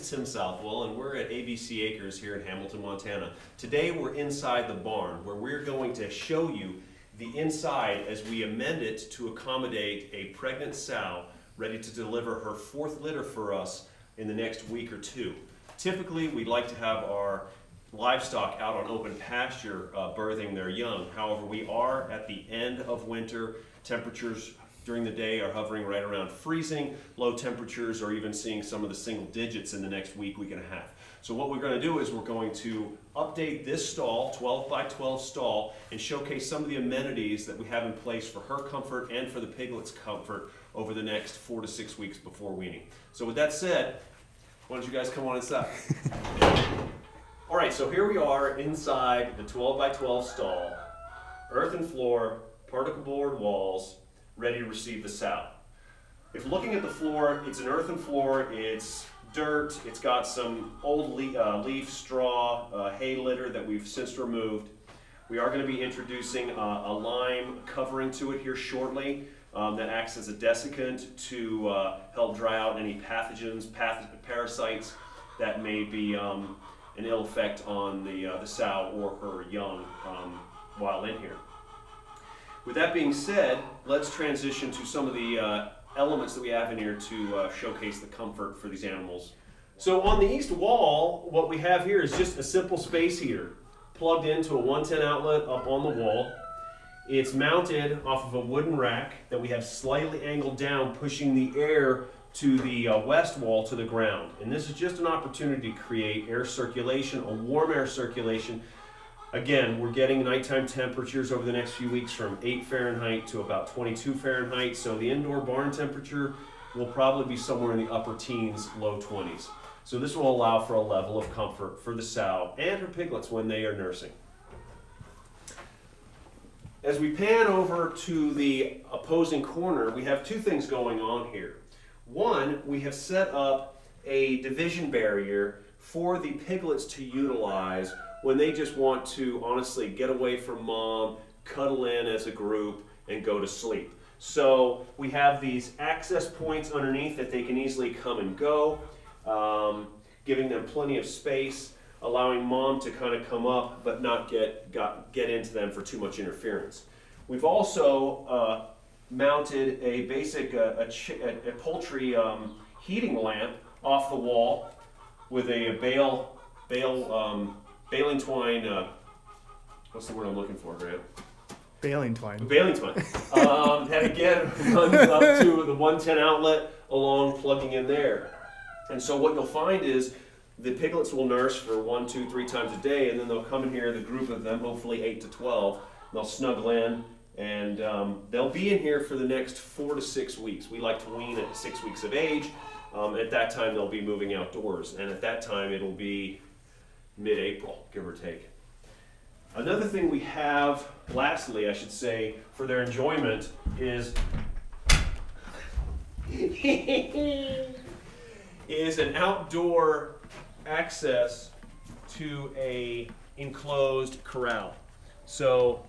is Tim Southwell, and we're at ABC Acres here in Hamilton, Montana. Today we're inside the barn where we're going to show you the inside as we amend it to accommodate a pregnant sow ready to deliver her 4th litter for us in the next week or 2. Typically, we'd like to have our livestock out on open pasture birthing their young. However, we are at the end of winter. Temperatures during the day are hovering right around freezing. Low temperatures are even seeing some of the single digits in the next week, week and a half. So what we're going to do is we're going to update this stall, 12 by 12 stall, and showcase some of the amenities that we have in place for her comfort and for the piglets' comfort over the next 4 to 6 weeks before weaning. So with that said, why don't you guys come on inside? All right, so here we are inside the 12 by 12 stall, earthen floor, particle board walls, ready to receive the sow. If looking at the floor, it's an earthen floor, it's dirt, it's got some old leaf, straw, hay litter that we've since removed. We are going to be introducing a lime covering to it here shortly that acts as a desiccant to help dry out any pathogens, parasites that may be an ill effect on the sow or her young while in here. With that being said, let's transition to some of the elements that we have in here to showcase the comfort for these animals. So on the east wall, what we have here is just a simple space heater plugged into a 110 outlet up on the wall. It's mounted off of a wooden rack that we have slightly angled down, pushing the air to the west wall to the ground. And this is just an opportunity to create air circulation, a warm air circulation. Again, we're getting nighttime temperatures over the next few weeks from 8 Fahrenheit to about 22 Fahrenheit, so the indoor barn temperature will probably be somewhere in the upper teens, low 20s. So this will allow for a level of comfort for the sow and her piglets when they are nursing. As we pan over to the opposing corner, we have 2 things going on here. One, we have set up a division barrier for the piglets to utilize when they just want to honestly get away from mom, cuddle in as a group, and go to sleep. So we have these access points underneath that they can easily come and go, giving them plenty of space, allowing mom to kind of come up but not get into them for too much interference. We've also mounted a basic a poultry heating lamp off the wall with a baling twine, what's the word I'm looking for, Grant? Baling twine. Baling twine. That again runs up to the 110 outlet along plugging in there. And so what you'll find is the piglets will nurse for 1, 2, 3 times a day, and then they'll come in here, the group of them, hopefully 8 to 12, they'll snuggle in, and they'll be in here for the next 4 to 6 weeks. We like to wean at 6 weeks of age. At that time, they'll be moving outdoors, and at that time, it'll be mid-April, give or take. Another thing we have, lastly, I should say, for their enjoyment is an outdoor access to a enclosed corral. So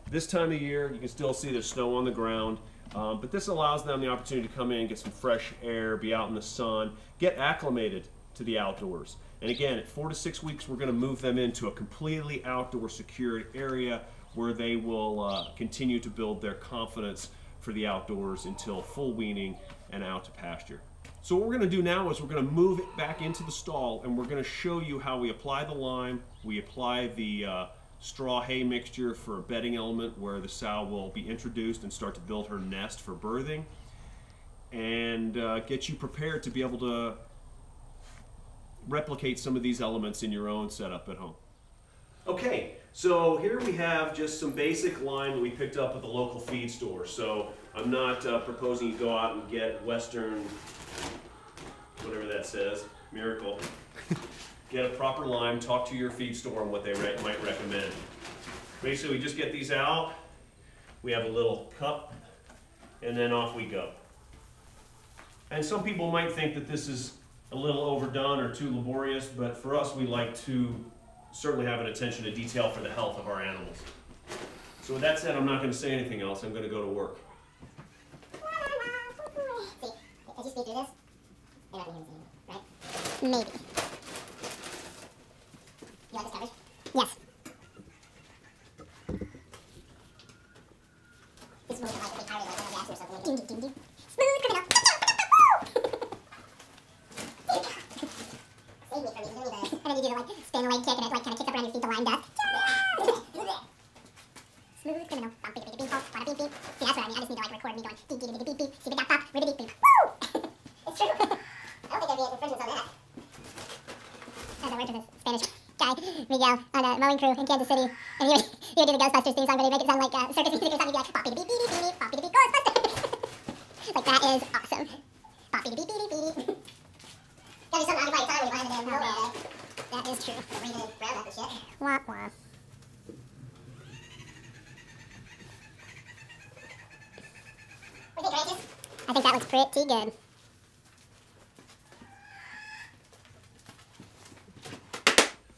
this time of year, you can still see there's snow on the ground, but this allows them the opportunity to come in, get some fresh air, be out in the sun, get acclimated to the outdoors. And again, at 4 to 6 weeks, we're going to move them into a completely outdoor secured area where they will continue to build their confidence for the outdoors until full weaning and out to pasture. So what we're going to do now is we're going to move it back into the stall, and we're going to show you how we apply the lime, we apply the straw hay mixture for a bedding element where the sow will be introduced and start to build her nest for birthing, and get you prepared to be able to replicate some of these elements in your own setup at home. Okay, so here we have just some basic lime that we picked up at the local feed store. So I'm not proposing you go out and get Western, whatever that says, Miracle. Get a proper lime, talk to your feed store on what they might recommend. Basically, we just get these out, we have a little cup, and then off we go. And some people might think that this is a little overdone or too laborious, but for us, we like to certainly have an attention to detail for the health of our animals. So with that said, I'm not going to say anything else. I'm going to go to work. See, as you speak through this, they're not going to hear anything, right? Maybe. You like this coverage? Yes. This is like a pirate like gas or something. Ding, ding, ding. Smooth criminal. Save me from you. You don't need to. And then you do the like spin leg kick and it like kind of kicks up around your feet, the line dust. Smooth criminal. Bump, beep, beep, beep, wanna beep, beep. See, that's what I mean. I just need to like record me going beep, beep, beep, beep, beep. See the pop, with a beep, beep. Woo! It's true. I don't think there'd be any infringements on that. That's a word to this Spanish guy, Miguel, on a mowing crew in Kansas City. And he would do the Ghostbusters theme song, but he'd make it sound like circus music or something. He'd be like, poppy beep, beep, beep, beep, poppy beep, Ghostbusters. Like, that is awesome. Poppy beep, beep, beep, beep. Gotta do something out of my time when you buy the damn mower. That is true. Read it brown up and shit. Wah, wah. What do you think, Francis? I think that looks pretty good.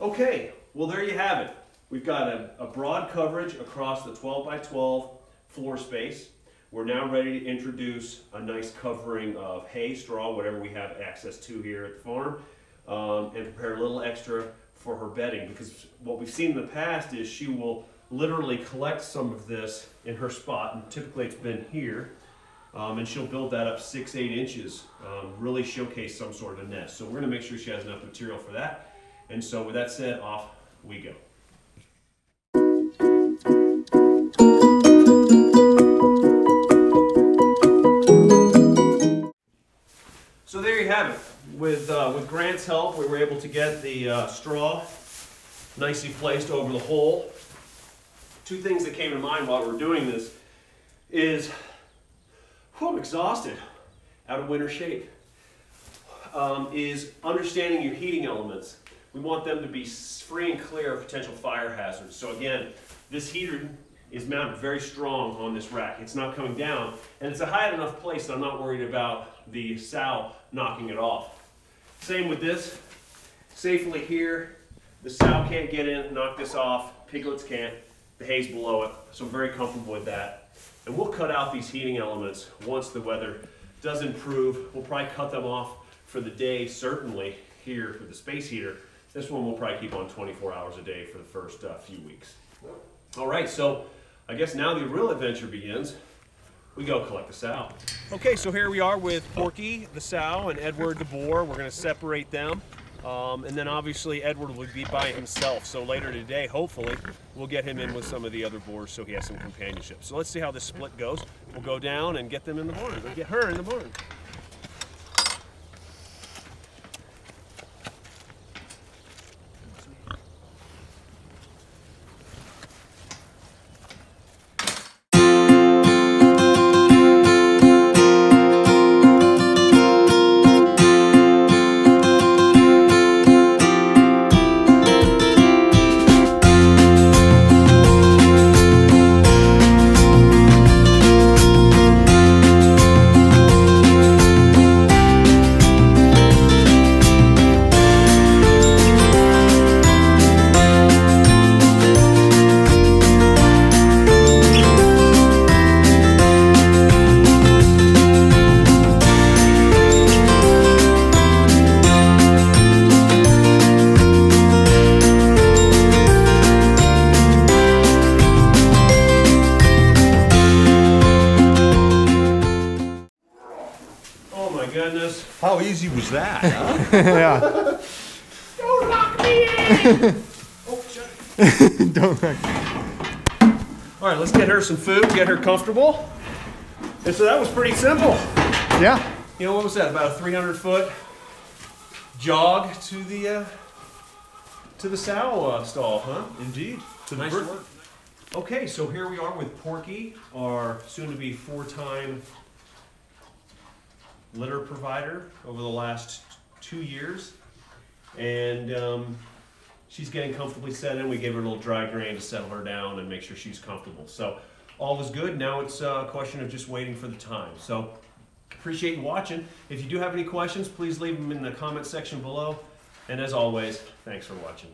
Okay, well there you have it. We've got a broad coverage across the 12 by 12 floor space. We're now ready to introduce a nice covering of hay, straw, whatever we have access to here at the farm, and prepare a little extra for her bedding, because what we've seen in the past is she will literally collect some of this in her spot, and typically it's been here, and she'll build that up 6-8 inches, really showcase some sort of a nest. So we're going to make sure she has enough material for that. And so with that said, off we go. So there you have it. With Grant's help, we were able to get the straw nicely placed over the hole. Two things that came to mind while we were doing this is, I'm exhausted, out of winter shape, is understanding your heating elements. We want them to be free and clear of potential fire hazards. So again, this heater is mounted very strong on this rack. It's not coming down, and it's a high enough place that I'm not worried about the sow knocking it off. Same with this. Safely here, the sow can't get in, knock this off. Piglets can't. The hay's below it, so I'm very comfortable with that. And we'll cut out these heating elements once the weather does improve. We'll probably cut them off for the day, certainly here with the space heater. This one we'll probably keep on 24 hours a day for the first few weeks. All right, so I guess now the real adventure begins. We go collect the sow. Okay, so here we are with Porky, the sow, and Edward, the boar. We're gonna separate them. And then obviously Edward will be by himself. So later today, hopefully, we'll get him in with some of the other boars so he has some companionship. So let's see how this split goes. We'll go down and get them in the barn, or get her in the barn. How easy was that? Huh? Yeah. Don't lock me in! Oh, shut it. Don't look. All right, let's get her some food, get her comfortable. And so that was pretty simple. Yeah. You know, what was that, about a 300-foot jog to the sow stall, huh? Indeed. To the Nice bird. work. Okay, so here we are with Porky, our soon-to-be 4-time litter provider over the last 2 years. And she's getting comfortably set in. We gave her a little dry grain to settle her down and make sure she's comfortable. So all is good. Now it's a question of just waiting for the time. So appreciate you watching. If you do have any questions, please leave them in the comment section below. And as always, thanks for watching.